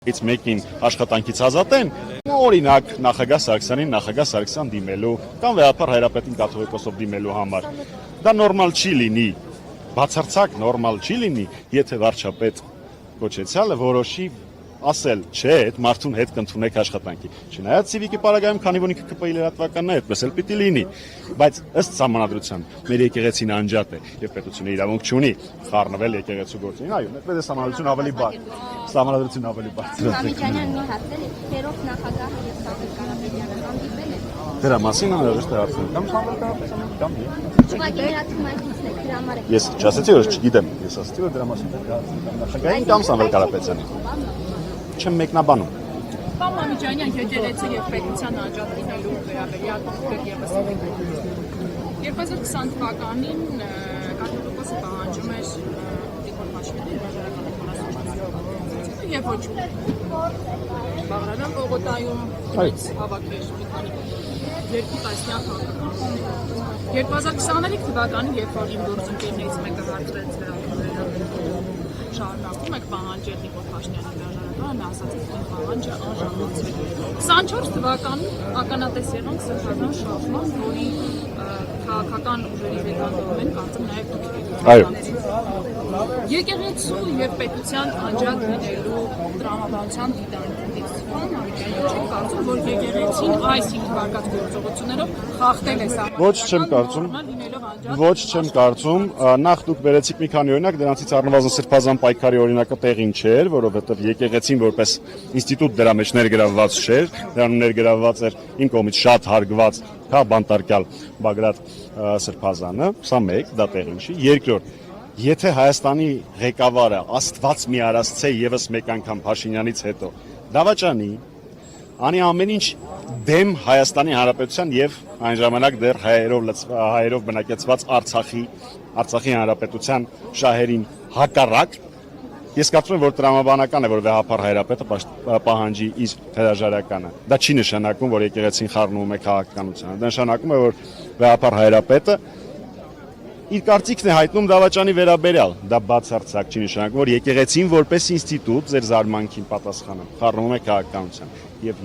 It's մեկին աշխատանքից ազատեն, օրինակ նախագահ Սարգսյան դիմելու կամ վեհապար Հայրապետին կաթողիկոսով դիմելու համար։ Դա նորմալ չի լինի, բացարձակ նորմալ չի լինի, եթե վարչապետ կոչեցյալը որոշի ասել, չէ, այդ մարդուն հետ կընդունեք աշխատանքի։ Չնայած Civic-ի պարագայում, քանի որ ինքը ԿՊ-ի լրատվականն է, այդպես էլ պիտի լինի, բայց ըստ սահմանադրության մեր եկեղեցին անջատ է եւ պետությունը իրավունք չունի խառնվել եկեղեցու գործին։ Այո, այդպես է սահմանադրությունը ավելի բարձր։ Սահմանադրությունը ավելի բարձր։ Համիջանյանն մի հարցել է, Տերով նախագահը եւ Սամվել Կարապետյանը հանդիպել են։ Դրա մասին անհրաժեշտ է հարցնել։ Կամ Սամվել Կարապետյանը կամ Ուղղակի նրա թիմակիցն է դրա համար։ Ես չասեցի, որ չգիտեմ, ես ասացի, որ դրա մասին պետք է հարցնել կամ նախագահին կամ Սամվել Կարապետյանին։ Չեմ մեկնաբանում։ Պարոն Համիջանյան, եկեղեցի եւ պետության անջատ լինելու վերաբերյալ եւս 2020 թվականին կաթողիկոսը պահանջում էր Նիկոլ Փաշինյանի հրաժարականի եւ ոչ Բաղրամյան պողոտայում հավաքեր մի քանի երկու տասնյակ հանդիպումներ 2023 թվականին երբ որ իմ գործընկերներից մեկը հարցրեց շարունակում եք պահանջել Նիկոլ Փաշինյանի հրաժարականը, ասաց որ պահանջը անժամացվել է։ 24 թվականին ականատես եղանք սրբազան շարժման, որի քաղաքական ուժերի հետանդողում են կարծեմ նաև դուք։ Եկեղեցու եւ պետության անջատ լինելու տրամաբանության դիտարկից չեմ կարծում, որ եկեղեցին այս ինքնավարկած գործողություններով խախտել է Ոչ չեմ կարծում, նախ դուք վերեցիք մի քանի օրինակ, դրանցից առնվազն սրբազան պայքարի օրինակը տեղին չէր, որովհետև եկեղեցին որպես ինստիտուտ դրա մեջ ներգրավված չէր, դրանում ներգրավված էր իմ կողմից շատ հարգված բանտարկյալ Բագրատ Սրբազանը, սա մեկ, դա տեղին չի, երկրորդ, եթե Հայաստանի ղեկավարը Աստված մի արասցե եւս մեկ անգամ Փաշինյանից հետո դավաճանի, անի ամեն ինչ դեմ Հայաստանի Հանրապետության եւ այն ժամանակ դեռ հայերով բնակեցված Արցախի Հանրապետության շահերին հակառակ, ես կարծում եմ, որ տրամաբանական է, որ վեհապար Հայրապետը պահանջի իր հրաժարականը։ Դա չի նշանակում, որ եկեղեցին խառնվում է քաղաքականությանը։ Դա նշանակում է, որ վեհապար Հայրապետը իր կարծիքն է հայտնում դավաճանի վերաբերյալ։ Դա բացարձակ չի նշանակում, որ եկեղեցին որպես ինստիտուտ ձեր զարմանքին պատասխանում խառնվում է քաղաքականության։ Եվ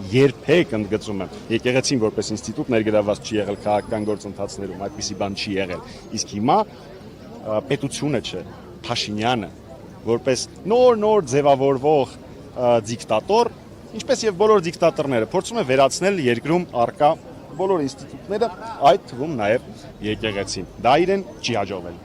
երբեք ընդգծում եմ, եկեղեցին որպես ինստիտուտ ներգրավված չի եղել քաղաքական գործընթացներում, այդպիսի բան չի եղել։ Իսկ հիմա պետությունը չէ, Փաշինյանը որպես նոր ձևավորվող դիկտատոր, ինչպես եւ բոլոր դիկտատորները, փորձում է վերացնել երկրում առկա բոլոր ինստիտուտները, այդ թվում նաեւ եկեղեցին։ Դա իրեն չի հաջողվել։